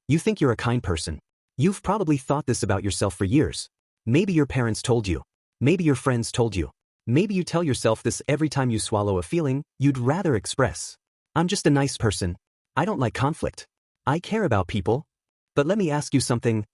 You think you're a kind person. You've probably thought this about yourself for years. Maybe your parents told you. Maybe your friends told you. Maybe you tell yourself this every time you swallow a feeling you'd rather express. I'm just a nice person. I don't like conflict. I care about people. But let me ask you something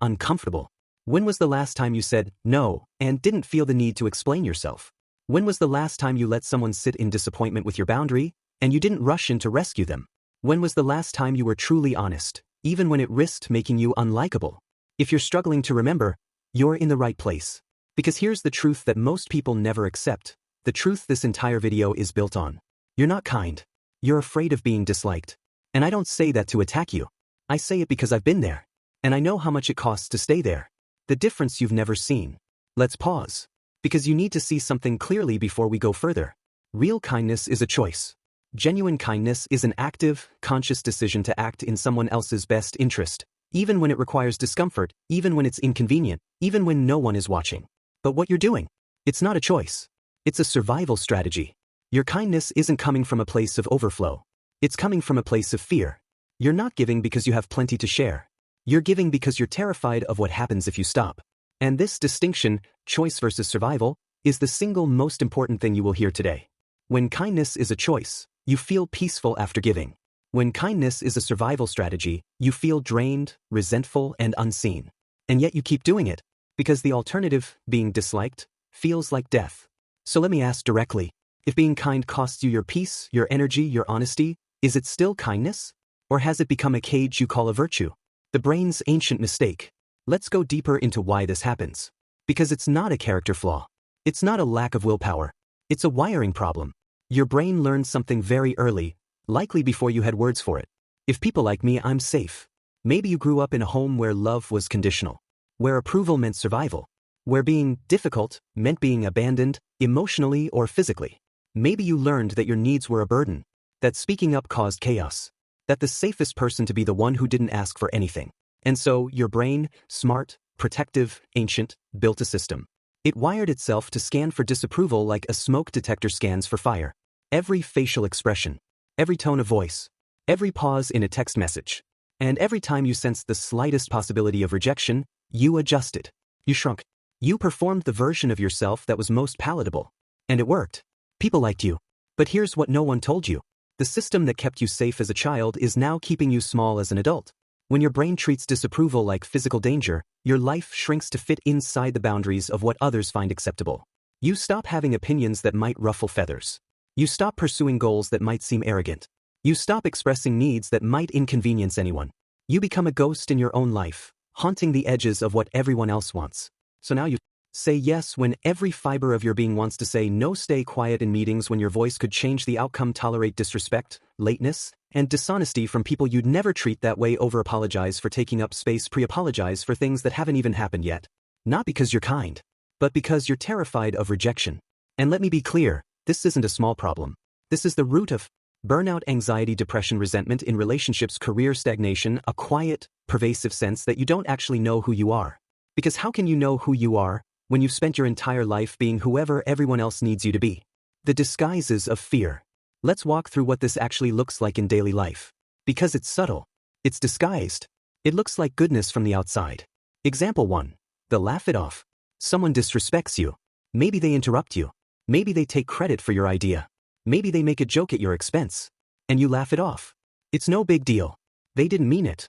uncomfortable. When was the last time you said no and didn't feel the need to explain yourself? When was the last time you let someone sit in disappointment with your boundary and you didn't rush in to rescue them? When was the last time you were truly honest, even when it risked making you unlikable? If you're struggling to remember, you're in the right place. Because here's the truth that most people never accept, the truth this entire video is built on. You're not kind. You're afraid of being disliked. And I don't say that to attack you. I say it because I've been there. And I know how much it costs to stay there. The difference you've never seen. Let's pause. Because you need to see something clearly before we go further. Real kindness is a choice. Genuine kindness is an active, conscious decision to act in someone else's best interest, even when it requires discomfort, even when it's inconvenient, even when no one is watching. But what you're doing, it's not a choice. It's a survival strategy. Your kindness isn't coming from a place of overflow. It's coming from a place of fear. You're not giving because you have plenty to share. You're giving because you're terrified of what happens if you stop. And this distinction, choice versus survival, is the single most important thing you will hear today. When kindness is a choice, you feel peaceful after giving. When kindness is a survival strategy, you feel drained, resentful, and unseen. And yet you keep doing it, because the alternative, being disliked, feels like death. So let me ask directly, if being kind costs you your peace, your energy, your honesty, is it still kindness? Or has it become a cage you call a virtue? The brain's ancient mistake. Let's go deeper into why this happens. Because it's not a character flaw. It's not a lack of willpower. It's a wiring problem. Your brain learned something very early, likely before you had words for it. If people like me, I'm safe. Maybe you grew up in a home where love was conditional. Where approval meant survival. Where being difficult meant being abandoned, emotionally or physically. Maybe you learned that your needs were a burden. That speaking up caused chaos. That the safest person to be the one who didn't ask for anything. And so, your brain, smart, protective, ancient, built a system. It wired itself to scan for disapproval like a smoke detector scans for fire. Every facial expression. Every tone of voice. Every pause in a text message. And every time you sensed the slightest possibility of rejection, you adjusted. You shrunk. You performed the version of yourself that was most palatable. And it worked. People liked you. But here's what no one told you. The system that kept you safe as a child is now keeping you small as an adult. When your brain treats disapproval like physical danger, your life shrinks to fit inside the boundaries of what others find acceptable. You stop having opinions that might ruffle feathers. You stop pursuing goals that might seem arrogant. You stop expressing needs that might inconvenience anyone. You become a ghost in your own life, haunting the edges of what everyone else wants. So now you say yes when every fiber of your being wants to say no. Stay quiet in meetings when your voice could change the outcome. Tolerate disrespect, lateness, and dishonesty from people you'd never treat that way. Over-apologize for taking up space. Pre-apologize for things that haven't even happened yet. Not because you're kind, but because you're terrified of rejection. And let me be clear, this isn't a small problem. This is the root of burnout, anxiety, depression, resentment in relationships, career stagnation, a quiet, pervasive sense that you don't actually know who you are. Because how can you know who you are when you've spent your entire life being whoever everyone else needs you to be? The disguises of fear. Let's walk through what this actually looks like in daily life. Because it's subtle. It's disguised. It looks like goodness from the outside. Example 1. The laugh it off. Someone disrespects you. Maybe they interrupt you. Maybe they take credit for your idea. Maybe they make a joke at your expense. And you laugh it off. It's no big deal. They didn't mean it.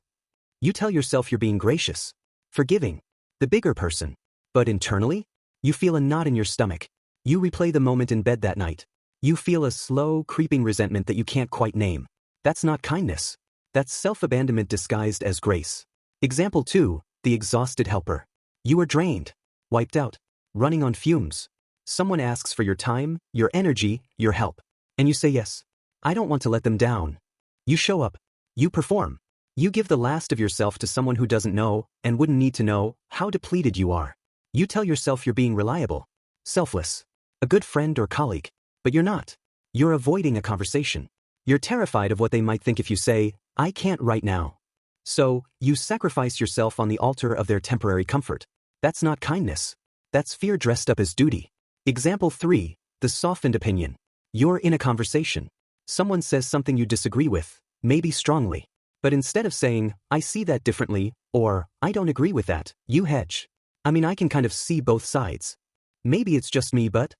You tell yourself you're being gracious, forgiving, the bigger person. But internally, you feel a knot in your stomach. You replay the moment in bed that night. You feel a slow, creeping resentment that you can't quite name. That's not kindness. That's self-abandonment disguised as grace. Example 2, the exhausted helper. You are drained, wiped out, running on fumes. Someone asks for your time, your energy, your help. And you say yes. I don't want to let them down. You show up. You perform. You give the last of yourself to someone who doesn't know, and wouldn't need to know, how depleted you are. You tell yourself you're being reliable, selfless, a good friend or colleague. But you're not. You're avoiding a conversation. You're terrified of what they might think if you say, I can't right now. So, you sacrifice yourself on the altar of their temporary comfort. That's not kindness. That's fear dressed up as duty. Example 3, the softened opinion. You're in a conversation. Someone says something you disagree with, maybe strongly. But instead of saying, I see that differently, or I don't agree with that, you hedge. I mean, I can kind of see both sides. Maybe it's just me, but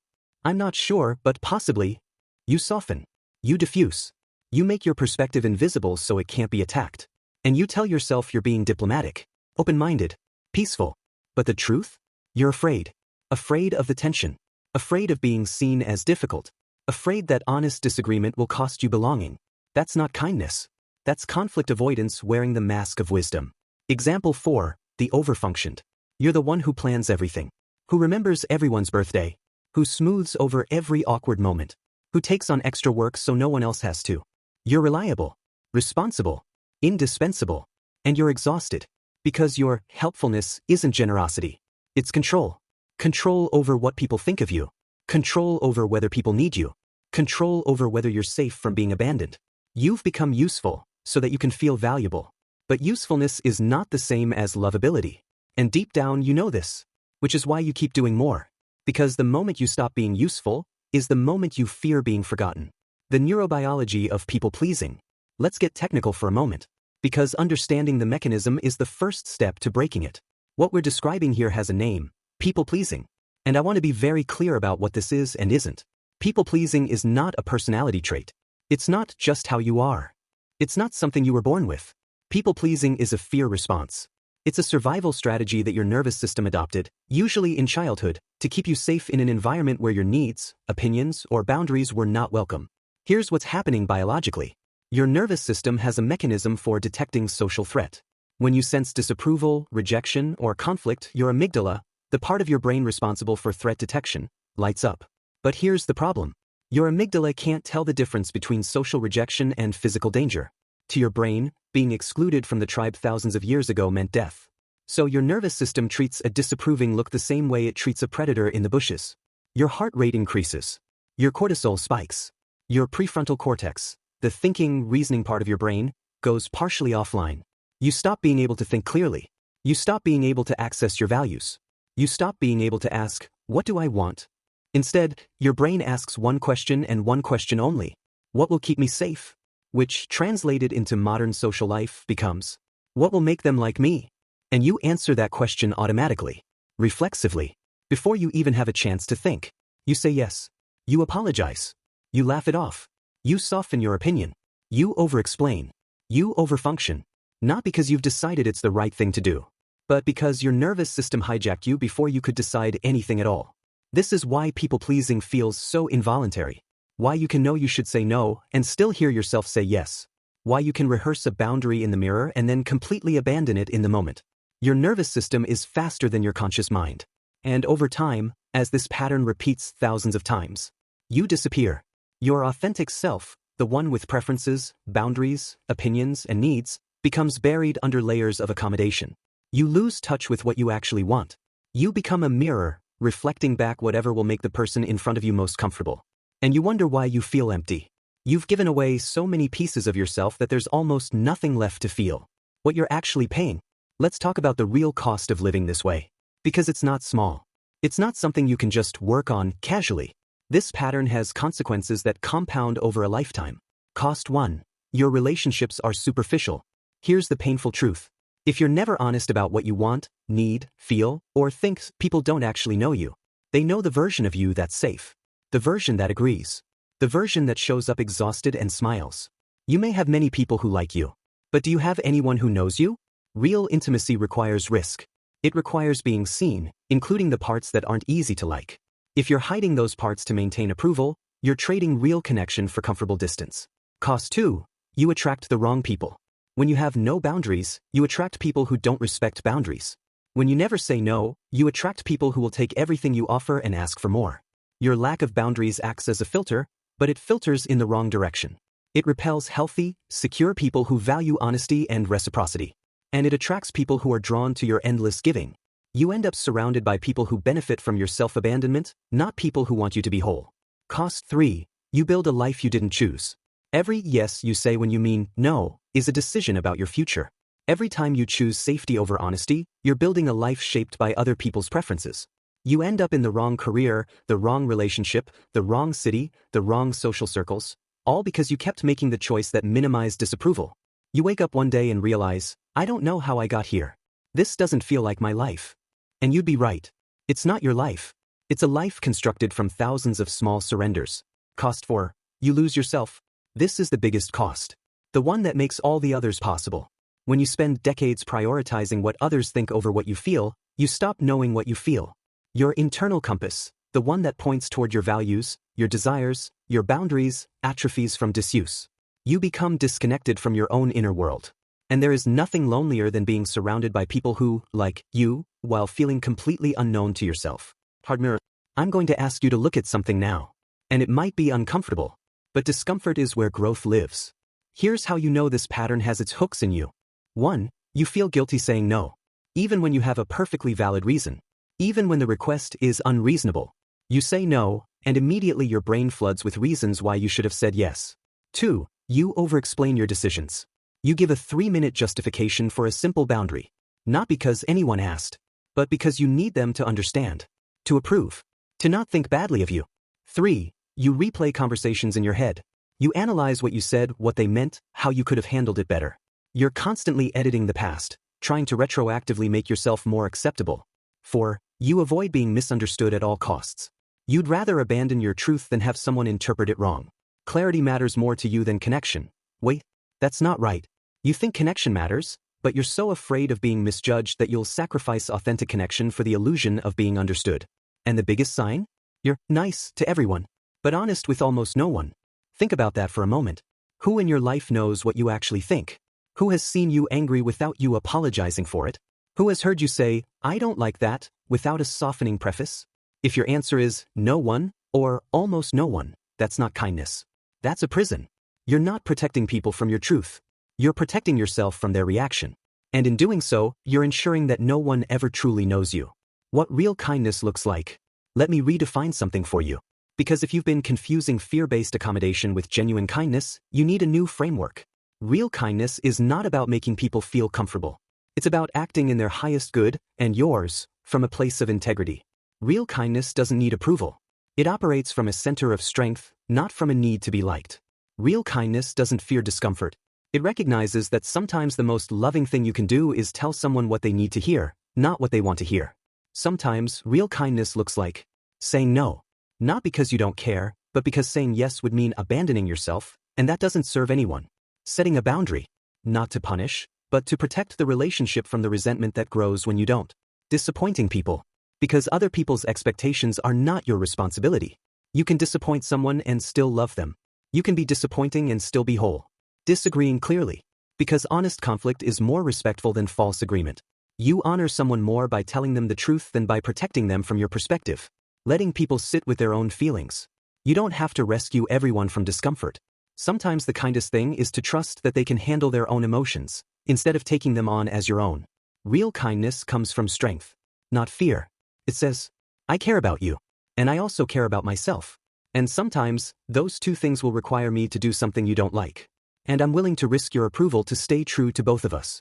I'm not sure, but possibly. You soften. You diffuse. You make your perspective invisible so it can't be attacked. And you tell yourself you're being diplomatic, open-minded, peaceful. But the truth? You're afraid. Afraid of the tension. Afraid of being seen as difficult. Afraid that honest disagreement will cost you belonging. That's not kindness. That's conflict avoidance wearing the mask of wisdom. Example 4, the overfunctioned. You're the one who plans everything. Who remembers everyone's birthday. Who smooths over every awkward moment. Who takes on extra work so no one else has to. You're reliable, responsible, indispensable, and you're exhausted. Because your helpfulness isn't generosity. It's control. Control over what people think of you. Control over whether people need you. Control over whether you're safe from being abandoned. You've become useful so that you can feel valuable. But usefulness is not the same as lovability. And deep down you know this, which is why you keep doing more. Because the moment you stop being useful is the moment you fear being forgotten. The neurobiology of people-pleasing. Let's get technical for a moment. Because understanding the mechanism is the first step to breaking it. What we're describing here has a name, people-pleasing. And I want to be very clear about what this is and isn't. People-pleasing is not a personality trait. It's not just how you are. It's not something you were born with. People-pleasing is a fear response. It's a survival strategy that your nervous system adopted, usually in childhood, to keep you safe in an environment where your needs, opinions, or boundaries were not welcome. Here's what's happening biologically. Your nervous system has a mechanism for detecting social threat. When you sense disapproval, rejection, or conflict, your amygdala, the part of your brain responsible for threat detection, lights up. But here's the problem. Your amygdala can't tell the difference between social rejection and physical danger. To your brain, being excluded from the tribe thousands of years ago meant death. So your nervous system treats a disapproving look the same way it treats a predator in the bushes. Your heart rate increases. Your cortisol spikes. Your prefrontal cortex, the thinking, reasoning part of your brain, goes partially offline. You stop being able to think clearly. You stop being able to access your values. You stop being able to ask, what do I want? Instead, your brain asks one question and one question only. What will keep me safe? Which, translated into modern social life, becomes, what will make them like me? And you answer that question automatically, reflexively, before you even have a chance to think. You say yes. You apologize. You laugh it off. You soften your opinion. You over-explain. You overfunction. Not because you've decided it's the right thing to do, but because your nervous system hijacked you before you could decide anything at all. This is why people-pleasing feels so involuntary. Why you can know you should say no and still hear yourself say yes. Why you can rehearse a boundary in the mirror and then completely abandon it in the moment. Your nervous system is faster than your conscious mind. And over time, as this pattern repeats thousands of times, you disappear. Your authentic self, the one with preferences, boundaries, opinions, and needs, becomes buried under layers of accommodation. You lose touch with what you actually want. You become a mirror, reflecting back whatever will make the person in front of you most comfortable. And you wonder why you feel empty. You've given away so many pieces of yourself that there's almost nothing left to feel. What you're actually paying. Let's talk about the real cost of living this way. Because it's not small. It's not something you can just work on casually. This pattern has consequences that compound over a lifetime. Cost 1. Your relationships are superficial. Here's the painful truth. If you're never honest about what you want, need, feel, or think, people don't actually know you. They know the version of you that's safe. The version that agrees. The version that shows up exhausted and smiles. You may have many people who like you. But do you have anyone who knows you? Real intimacy requires risk. It requires being seen, including the parts that aren't easy to like. If you're hiding those parts to maintain approval, you're trading real connection for comfortable distance. Cost 2. You attract the wrong people. When you have no boundaries, you attract people who don't respect boundaries. When you never say no, you attract people who will take everything you offer and ask for more. Your lack of boundaries acts as a filter, but it filters in the wrong direction. It repels healthy, secure people who value honesty and reciprocity. And it attracts people who are drawn to your endless giving. You end up surrounded by people who benefit from your self-abandonment, not people who want you to be whole. Cost 3. You build a life you didn't choose. Every yes you say when you mean no is a decision about your future. Every time you choose safety over honesty, you're building a life shaped by other people's preferences. You end up in the wrong career, the wrong relationship, the wrong city, the wrong social circles, all because you kept making the choice that minimized disapproval. You wake up one day and realize, I don't know how I got here. This doesn't feel like my life. And you'd be right. It's not your life. It's a life constructed from thousands of small surrenders. Cost 4. You lose yourself. This is the biggest cost. The one that makes all the others possible. When you spend decades prioritizing what others think over what you feel, you stop knowing what you feel. Your internal compass, the one that points toward your values, your desires, your boundaries, atrophies from disuse. You become disconnected from your own inner world. And there is nothing lonelier than being surrounded by people who, like you, while feeling completely unknown to yourself. Hard mirror. I'm going to ask you to look at something now. And it might be uncomfortable. But discomfort is where growth lives. Here's how you know this pattern has its hooks in you. 1. You feel guilty saying no. Even when you have a perfectly valid reason. Even when the request is unreasonable. You say no, and immediately your brain floods with reasons why you should have said yes. 2. You over-explain your decisions. You give a 3-minute justification for a simple boundary. Not because anyone asked, but because you need them to understand. To approve. To not think badly of you. 3. You replay conversations in your head. You analyze what you said, what they meant, how you could have handled it better. You're constantly editing the past, trying to retroactively make yourself more acceptable. 4. You avoid being misunderstood at all costs. You'd rather abandon your truth than have someone interpret it wrong. Clarity matters more to you than connection. Wait, that's not right. You think connection matters, but you're so afraid of being misjudged that you'll sacrifice authentic connection for the illusion of being understood. And the biggest sign? You're nice to everyone, but honest with almost no one. Think about that for a moment. Who in your life knows what you actually think? Who has seen you angry without you apologizing for it? Who has heard you say, I don't like that, without a softening preface? If your answer is no one, or almost no one, that's not kindness. That's a prison. You're not protecting people from your truth. You're protecting yourself from their reaction. And in doing so, you're ensuring that no one ever truly knows you. What real kindness looks like. Let me redefine something for you. Because if you've been confusing fear-based accommodation with genuine kindness, you need a new framework. Real kindness is not about making people feel comfortable. It's about acting in their highest good, and yours, from a place of integrity. Real kindness doesn't need approval. It operates from a center of strength, not from a need to be liked. Real kindness doesn't fear discomfort. It recognizes that sometimes the most loving thing you can do is tell someone what they need to hear, not what they want to hear. Sometimes, real kindness looks like saying no. Not because you don't care, but because saying yes would mean abandoning yourself, and that doesn't serve anyone. Setting a boundary. Not to punish, but to protect the relationship from the resentment that grows when you don't. Disappointing people. Because other people's expectations are not your responsibility. You can disappoint someone and still love them. You can be disappointing and still be whole. Disagreeing clearly. Because honest conflict is more respectful than false agreement. You honor someone more by telling them the truth than by protecting them from your perspective. Letting people sit with their own feelings. You don't have to rescue everyone from discomfort. Sometimes the kindest thing is to trust that they can handle their own emotions, instead of taking them on as your own. Real kindness comes from strength, not fear. It says, I care about you, and I also care about myself. And sometimes, those two things will require me to do something you don't like. And I'm willing to risk your approval to stay true to both of us.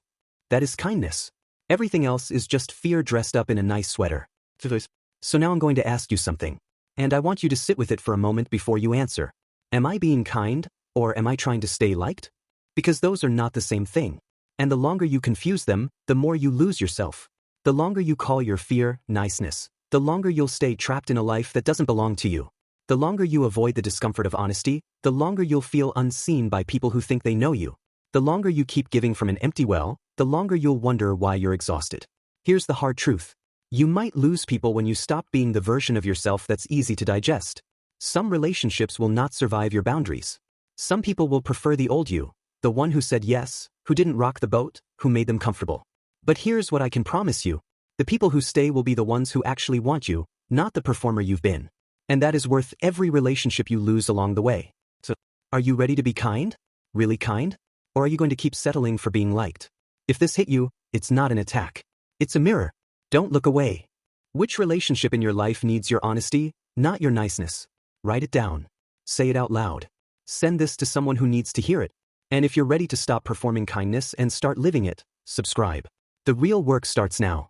That is kindness. Everything else is just fear dressed up in a nice sweater. So now I'm going to ask you something. And I want you to sit with it for a moment before you answer. Am I being kind, or am I trying to stay liked? Because those are not the same thing. And the longer you confuse them, the more you lose yourself. The longer you call your fear niceness, the longer you'll stay trapped in a life that doesn't belong to you. The longer you avoid the discomfort of honesty, the longer you'll feel unseen by people who think they know you. The longer you keep giving from an empty well, the longer you'll wonder why you're exhausted. Here's the hard truth. You might lose people when you stop being the version of yourself that's easy to digest. Some relationships will not survive your boundaries. Some people will prefer the old you, the one who said yes, who didn't rock the boat, who made them comfortable. But here's what I can promise you. The people who stay will be the ones who actually want you, not the performer you've been. And that is worth every relationship you lose along the way. So, are you ready to be kind? Really kind? Or are you going to keep settling for being liked? If this hit you, it's not an attack. It's a mirror. Don't look away. Which relationship in your life needs your honesty, not your niceness? Write it down. Say it out loud. Send this to someone who needs to hear it. And if you're ready to stop performing kindness and start living it, subscribe. The real work starts now.